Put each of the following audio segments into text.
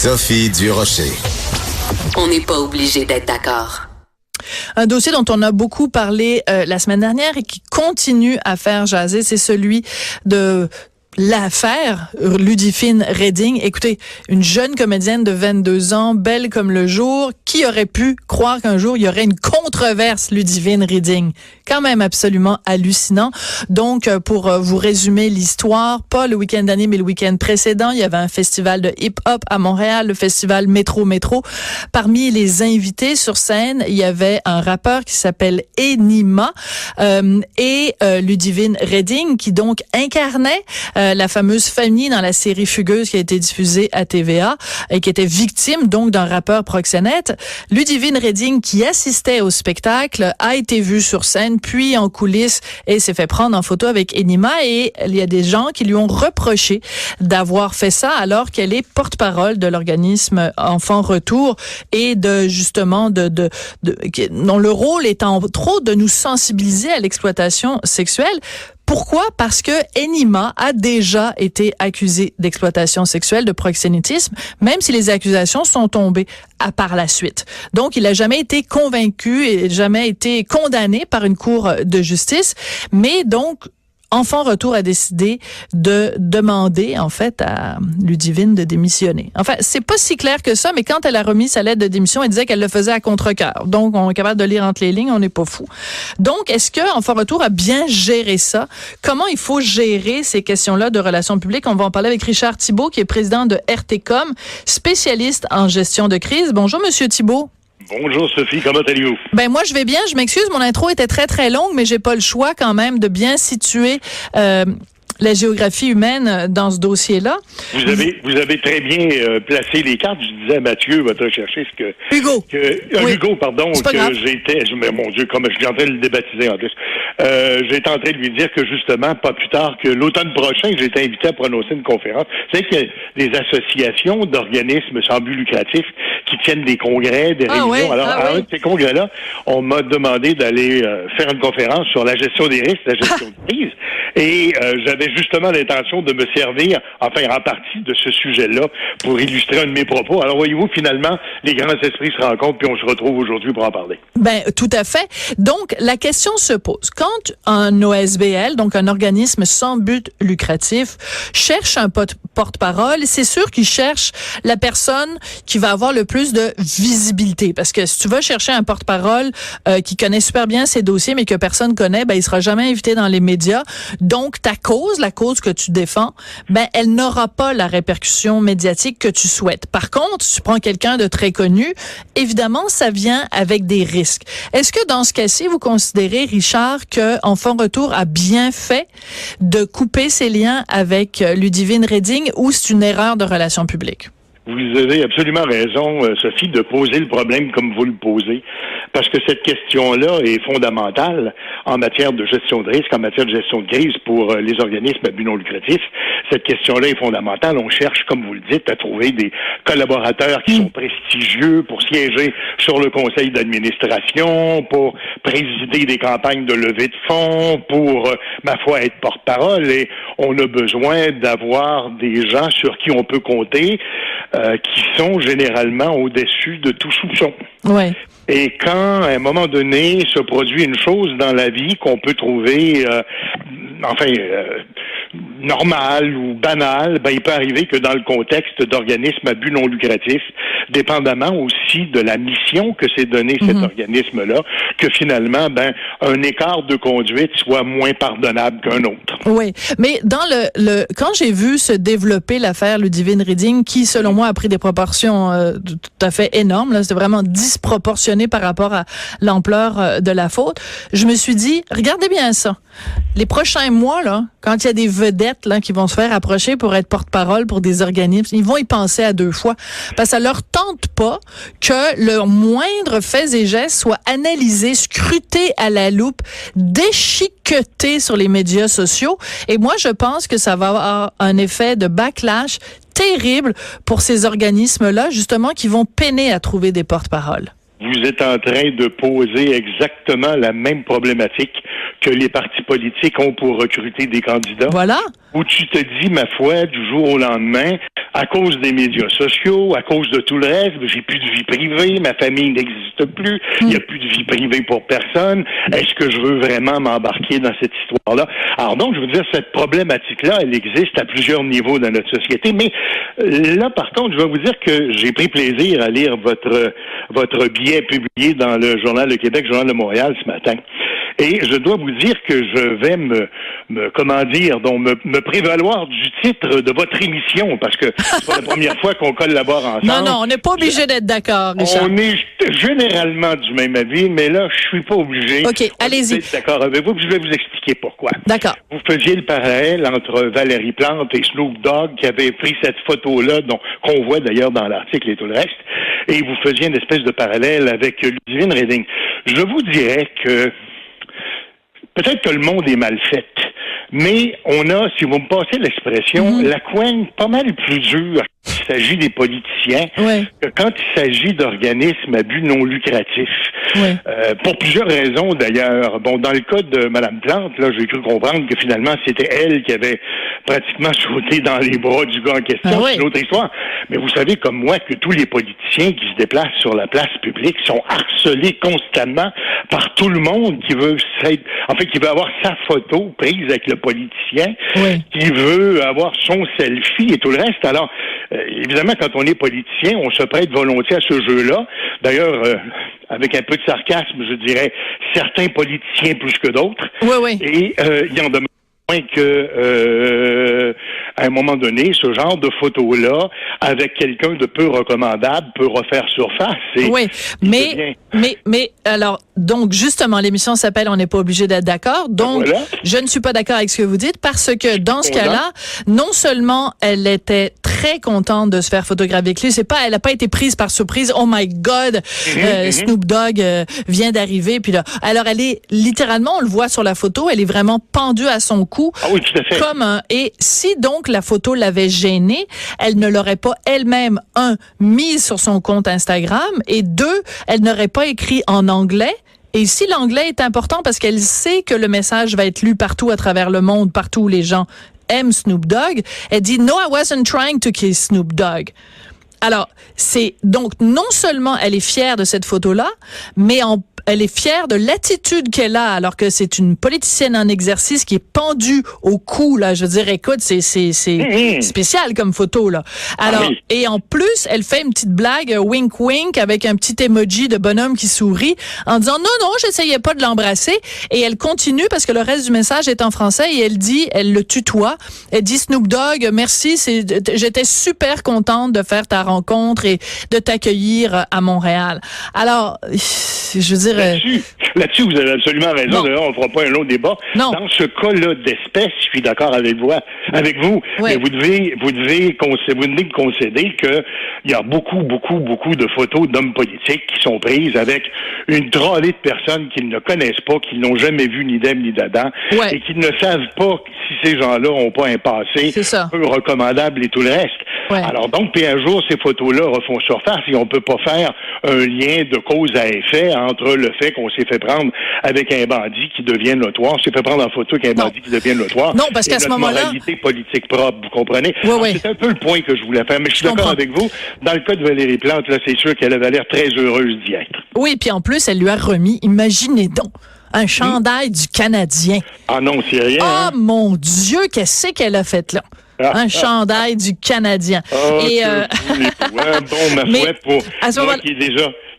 Sophie Durocher. On n'est pas obligé d'être d'accord. Un dossier dont on a beaucoup parlé la semaine dernière et qui continue à faire jaser, c'est celui de l'affaire Ludivine Reding. Écoutez, une jeune comédienne de 22 ans, belle comme le jour, qui aurait pu croire qu'un jour il y aurait une controverse Ludivine Reding? Quand même absolument hallucinant. Donc, pour vous résumer l'histoire, pas le week-end dernier, mais le week-end précédent, il y avait un festival de hip-hop à Montréal, le festival Métro. Parmi les invités sur scène, il y avait un rappeur qui s'appelle Enima et Ludivine Reding, qui donc incarnait la fameuse famille dans la série Fugueuse qui a été diffusée à TVA et qui était victime donc d'un rappeur proxénète. Ludivine Reding, qui assistait au spectacle, a été vue sur scène, puis en coulisses, et s'est fait prendre en photo avec Enima, et il y a des gens qui lui ont reproché d'avoir fait ça alors qu'elle est porte-parole de l'organisme Enfants Retour et de justement dont le rôle est entre autres de nous sensibiliser à l'exploitation sexuelle. Pourquoi? Parce que Enima a déjà été accusée d'exploitation sexuelle, de proxénétisme, même si les accusations sont tombées par la suite. Donc, il n'a jamais été convaincu et jamais été condamné par une cour de justice. Mais donc, Enfants Retour a décidé de demander, en fait, à Ludivine de démissionner. Enfin, c'est pas si clair que ça, mais quand elle a remis sa lettre de démission, elle disait qu'elle le faisait à contre-cœur. Donc, on est capable de lire entre les lignes, on n'est pas fou. Donc, est-ce que Enfants Retour a bien géré ça? Comment il faut gérer ces questions-là de relations publiques? On va en parler avec Richard Thibault, qui est président de RTCOM, spécialiste en gestion de crise. Bonjour, Monsieur Thibault. Bonjour Sophie, comment allez-vous? Ben moi je vais bien, je m'excuse, mon intro était très très longue, mais j'ai pas le choix quand même de bien situer la géographie humaine dans ce dossier-là. Vous avez très bien placé les cartes. Je disais à Mathieu, va te rechercher ce que... Hugo. Oui. Hugo, pardon, c'est pas grave. Mais mon Dieu, comme je suis en train de le débaptiser en plus. J'étais en train de lui dire que justement, pas plus tard que l'automne prochain, j'ai été invité à prononcer une conférence. Vous savez qu'il y a des associations d'organismes sans but lucratif qui tiennent des congrès, des réunions. Ouais. Alors, à un de ces congrès-là, on m'a demandé d'aller faire une conférence sur la gestion des risques, la gestion de crise. Et j'avais justement l'intention de me servir, enfin en partie, de ce sujet-là pour illustrer un de mes propos. Alors voyez-vous, finalement, les grands esprits se rencontrent puis on se retrouve aujourd'hui pour en parler. Ben tout à fait. Donc la question se pose. Quand un OSBL, donc un organisme sans but lucratif, cherche un porte-parole, c'est sûr qu'il cherche la personne qui va avoir le plus de visibilité. Parce que si tu vas chercher un porte-parole qui connaît super bien ses dossiers, mais que personne connaît, ben il sera jamais invité dans les médias. Donc ta cause, la cause que tu défends, ben elle n'aura pas la répercussion médiatique que tu souhaites. Par contre, si tu prends quelqu'un de très connu, évidemment, ça vient avec des risques. Est-ce que dans ce cas-ci, vous considérez, Richard, que Enfants Retour a bien fait de couper ses liens avec Ludivine Reding, ou c'est une erreur de relations publiques? Vous avez absolument raison, Sophie, de poser le problème comme vous le posez, parce que cette question-là est fondamentale en matière de gestion de risque, en matière de gestion de crise pour les organismes à but non lucratif. Cette question-là est fondamentale. On cherche, comme vous le dites, à trouver des collaborateurs qui sont prestigieux pour siéger sur le conseil d'administration, pour présider des campagnes de levée de fonds, pour, ma foi, être porte-parole. Et on a besoin d'avoir des gens sur qui on peut compter, qui sont généralement au-dessus de tout soupçon. Ouais. Et quand, à un moment donné, se produit une chose dans la vie qu'on peut trouver, normale ou banale, ben il peut arriver que dans le contexte d'organismes à but non lucratif, dépendamment aussi de la mission que s'est donnée cet organisme-là, que finalement, ben un écart de conduite soit moins pardonnable qu'un autre. Oui, mais dans quand j'ai vu se développer l'affaire Ludivine Reding, qui selon moi a pris des proportions tout à fait énormes, là, c'était vraiment disproportionné par rapport à l'ampleur de la faute, je me suis dit, regardez bien ça. Les prochains mois, là, quand il y a des vedettes là qui vont se faire approcher pour être porte-parole pour des organismes, ils vont y penser à deux fois. Parce que ça leur tente pas que leur moindre fait et geste soit analysé, scruté à la loupe, déchiqueté sur les médias sociaux. Et moi, je pense que ça va avoir un effet de backlash terrible pour ces organismes-là, justement, qui vont peiner à trouver des porte-paroles. Vous êtes en train de poser exactement la même problématique que les partis politiques ont pour recruter des candidats. Voilà. Où tu te dis, ma foi, du jour au lendemain, à cause des médias sociaux, à cause de tout le reste, j'ai plus de vie privée, ma famille n'existe plus, il n'y a plus de vie privée pour personne. Est-ce que je veux vraiment m'embarquer dans cette histoire-là? Alors donc, je veux dire, cette problématique-là, elle existe à plusieurs niveaux dans notre société. Mais là, par contre, je vais vous dire que j'ai pris plaisir à lire votre billet publié dans le Journal de Québec, Journal de Montréal ce matin. Et je dois vous dire que je vais me prévaloir du titre de votre émission, parce que c'est pas la première fois qu'on collabore ensemble. Non, on n'est pas obligé d'être d'accord, Richard. On est généralement du même avis, mais là, je suis pas obligé. OK, allez-y. D'être d'accord avec vous, puis je vais vous expliquer pourquoi. D'accord. Vous faisiez le parallèle entre Valérie Plante et Snoop Dogg, qui avait pris cette photo-là, qu'on voit d'ailleurs dans l'article et tout le reste, et vous faisiez une espèce de parallèle avec Ludivine Reding. Je vous dirais que peut-être que le monde est mal fait, mais on a, si vous me passez l'expression, la couenne pas mal plus dure quand il s'agit des politiciens que quand il s'agit d'organismes à but non lucratif. Pour plusieurs raisons, d'ailleurs. Bon, dans le cas de Mme Plante, là, j'ai cru comprendre que finalement, c'était elle qui avait pratiquement sauté dans les bras du gars en question. C'est une autre histoire. Mais vous savez, comme moi, que tous les politiciens qui se déplacent sur la place publique sont harcelés constamment par tout le monde qui veut qui veut avoir sa photo prise avec le politicien, qui veut avoir son selfie et tout le reste. Alors, évidemment, quand on est politicien, on se prête volontiers à ce jeu-là. D'ailleurs, avec un peu de sarcasme, je dirais, certains politiciens plus que d'autres. Et il y en demeure que à un moment donné, ce genre de photo-là, avec quelqu'un de peu recommandable, peut refaire surface. Mais alors, donc justement, l'émission s'appelle On n'est pas obligé d'être d'accord. Donc, je ne suis pas d'accord avec ce que vous dites, parce que dans ce cas-là, non seulement elle était très contente de se faire photographier avec lui, elle n'a pas été prise par surprise. Oh my God, Snoop Dogg vient d'arriver, puis là, alors elle est littéralement, on le voit sur la photo, elle est vraiment pendue à son cou. Ah oui, tout à fait. Et si donc la photo l'avait gênée, elle ne l'aurait pas elle-même, mise sur son compte Instagram, et 2, elle n'aurait pas écrit en anglais. Et ici, l'anglais est important parce qu'elle sait que le message va être lu partout à travers le monde, partout où les gens aiment Snoop Dogg. Elle dit « No, I wasn't trying to kiss Snoop Dogg ». Alors, c'est donc non seulement elle est fière de cette photo-là, mais elle est fière de l'attitude qu'elle a, alors que c'est une politicienne en exercice qui est pendue au cou, là. Je veux dire, écoute, c'est spécial comme photo, là. Alors, et en plus, elle fait une petite blague, wink wink, avec un petit emoji de bonhomme qui sourit, en disant non, j'essayais pas de l'embrasser. Et elle continue, parce que le reste du message est en français, et elle le tutoie. Elle dit, Snoop Dogg, merci, j'étais super contente de faire ta rencontre et de t'accueillir à Montréal. Alors, je veux dire, Là-dessus, vous avez absolument raison. D'ailleurs, on ne fera pas un long débat. Non. Dans ce cas-là d'espèce, je suis d'accord avec vous. Mais vous devez concéder qu'il y a beaucoup de photos d'hommes politiques qui sont prises avec une trollée de personnes qu'ils ne connaissent pas, qu'ils n'ont jamais vu ni d'Ève ni d'Adam, et qui ne savent pas si ces gens-là n'ont pas un passé peu recommandable et tout le reste. Alors donc, puis un jour, ces photos-là refont surface et on peut pas faire un lien de cause à effet entre le fait qu'on s'est fait prendre avec un bandit qui devient notoire, on s'est fait prendre en photo avec un bandit qui devient notoire. Non, parce qu'à ce moment-là, moralité politique propre, vous comprenez? C'est un peu le point que je voulais faire, mais je suis d'accord avec vous. Dans le cas de Valérie Plante, là, c'est sûr qu'elle avait l'air très heureuse d'y être. Oui, puis en plus, elle lui a remis, imaginez donc, un chandail du Canadien. Ah non, c'est rien. Ah, mon Dieu, qu'est-ce qu'elle a fait là? Un chandail du Canadien. Ma foi, pour moi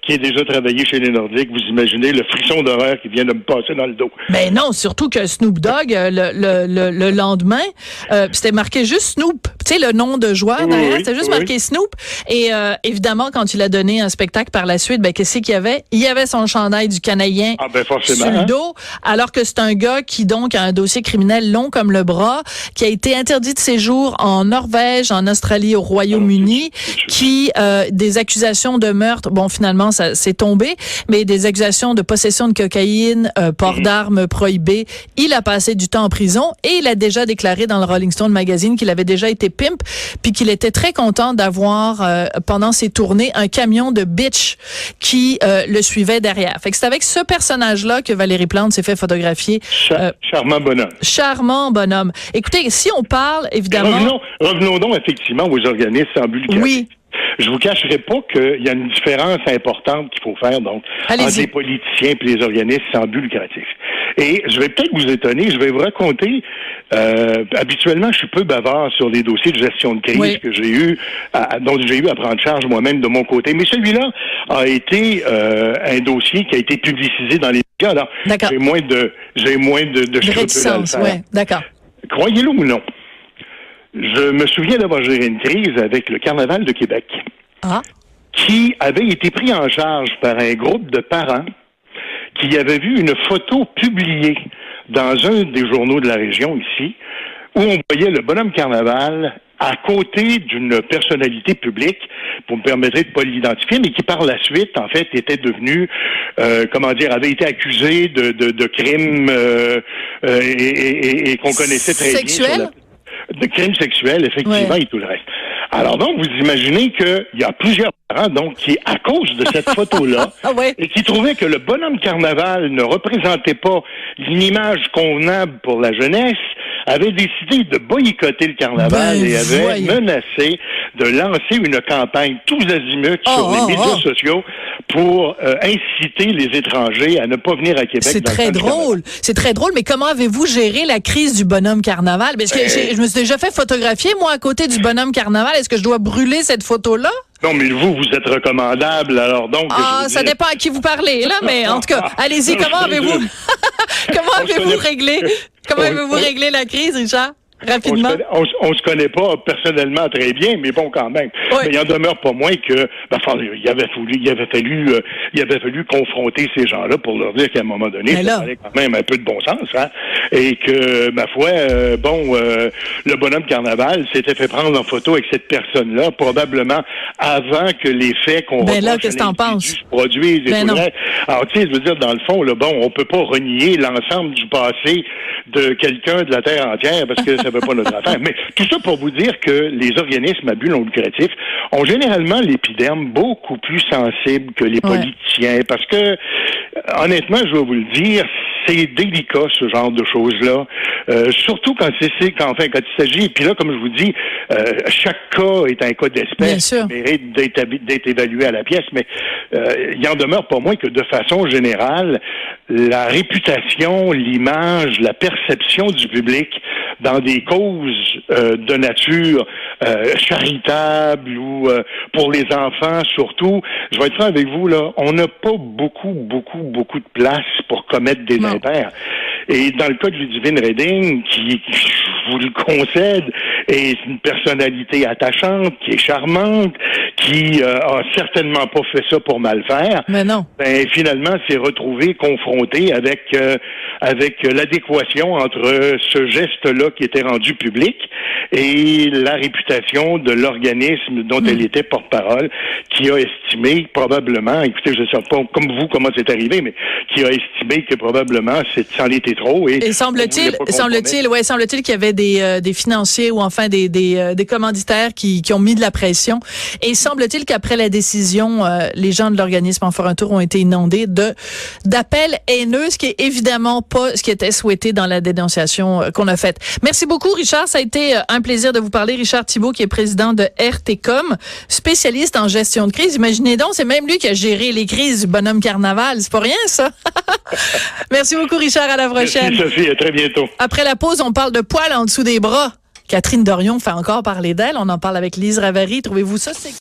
qui est déjà travaillé chez les Nordiques, vous imaginez le frisson d'horreur qui vient de me passer dans le dos. Mais non, surtout que Snoop Dogg, le lendemain, c'était marqué juste Snoop. Tu sais, le nom de joueur derrière, c'était juste marqué Snoop. Et évidemment, quand il a donné un spectacle par la suite, qu'est-ce qu'il y avait? Il y avait son chandail du Canadien forcément, sur le dos, alors que c'est un gars qui donc a un dossier criminel long comme le bras, qui a été interdit de séjour en Norvège, en Australie, au Royaume-Uni, qui des accusations de meurtre, finalement, finalement, ça s'est tombé. Mais des accusations de possession de cocaïne, port d'armes prohibé. Il a passé du temps en prison et il a déjà déclaré dans le Rolling Stone magazine qu'il avait déjà été pimp puis qu'il était très content d'avoir, pendant ses tournées, un camion de bitch qui le suivait derrière. Fait que c'est avec ce personnage-là que Valérie Plante s'est fait photographier. Charmant bonhomme. Charmant bonhomme. Écoutez, si on parle, évidemment... Revenons donc effectivement aux organismes sans but lucratif. Oui. Je vous cacherai pas qu'il y a une différence importante qu'il faut faire donc entre les politiciens et les organismes sans but lucratif. Et je vais peut-être vous étonner, je vais vous raconter, habituellement je suis peu bavard sur les dossiers de gestion de crise que j'ai eu, dont j'ai eu à prendre charge moi-même de mon côté, mais celui-là a été un dossier qui a été publicisé dans les médias, alors j'ai moins de réticence, ouais, d'accord. Croyez-le ou non, je me souviens d'avoir géré une crise avec le Carnaval de Québec, qui avait été pris en charge par un groupe de parents qui avaient vu une photo publiée dans un des journaux de la région ici, où on voyait le bonhomme Carnaval à côté d'une personnalité publique, vous me permettrez de ne pas l'identifier, mais qui par la suite, en fait, était devenu, avait été accusé de crimes et qu'on connaissait très bien. De crimes sexuels, effectivement, et tout le reste. Alors donc, vous imaginez qu'il y a plusieurs parents, donc, qui, à cause de cette photo-là, et qui trouvaient que le bonhomme Carnaval ne représentait pas une image convenable pour la jeunesse, avaient décidé de boycotter le Carnaval et avaient menacé de lancer une campagne tous azimuts sur les médias sociaux pour inciter les étrangers à ne pas venir à Québec. C'est très drôle. C'est très drôle, mais comment avez-vous géré la crise du bonhomme Carnaval? Parce que je me suis déjà fait photographier, moi, à côté du bonhomme Carnaval. Est-ce que je dois brûler cette photo-là? Non, mais vous êtes recommandable, alors donc... ça dépend à qui vous parlez, là, mais en tout cas, allez-y, comment avez-vous réglé la crise, Richard? Rapidement. On se connaît pas personnellement très bien, mais bon, quand même. Mais il en demeure pas moins que, il avait fallu confronter ces gens-là pour leur dire qu'à un moment donné, ça fallait quand même un peu de bon sens, hein. Et que, ma foi, le bonhomme Carnaval s'était fait prendre en photo avec cette personne-là, probablement avant que les faits qu'on se produisent et tout. Alors, tu sais, je veux dire, dans le fond, là, on peut pas renier l'ensemble du passé de quelqu'un de la terre entière parce que ça veut pas notre affaire. Mais tout ça pour vous dire que les organismes à but non lucratif ont généralement l'épiderme beaucoup plus sensible que les politiciens parce que, honnêtement, je vais vous le dire, c'est délicat ce genre de choses-là, surtout quand il s'agit, puis là, comme je vous dis, chaque cas est un cas d'espèce qui mérite d'être évalué à la pièce, mais il en demeure pas moins que de façon générale, la réputation, l'image, la perception du public dans des causes de nature charitable ou pour les enfants surtout, je vais être franc avec vous, là, on n'a pas beaucoup de place pour commettre des impairs. Et dans le cas de Ludivine Reding, qui, je vous le concède, est une personnalité attachante, qui est charmante, qui a certainement pas fait ça pour mal faire. Mais non. Ben finalement, s'est retrouvée confrontée avec l'adéquation entre ce geste-là qui était rendu public et la réputation de l'organisme dont elle était porte-parole, qui a estimé probablement, écoutez, je ne sais pas comme vous comment c'est arrivé, mais qui a estimé que probablement c'en était trop. Et semble-t-il qu'il y avait des financiers ou enfin des commanditaires qui ont mis de la pression. Et semble-t-il qu'après la décision, les gens de l'organisme En faire un tour ont été inondés d'appels haineux, ce qui est évidemment pas ce qui était souhaité dans la dénonciation qu'on a faite. Merci beaucoup, Richard. Ça a été un plaisir de vous parler. Richard Thibault, qui est président de RTCOM, spécialiste en gestion de crise. Imaginez donc, c'est même lui qui a géré les crises du bonhomme Carnaval. C'est pas rien, ça. Merci beaucoup, Richard. À la prochaine. Merci, Sophie. À très bientôt. Après la pause, on parle de poils en dessous des bras. Catherine Dorion fait encore parler d'elle. On en parle avec Lise Ravary. Trouvez-vous ça sexy?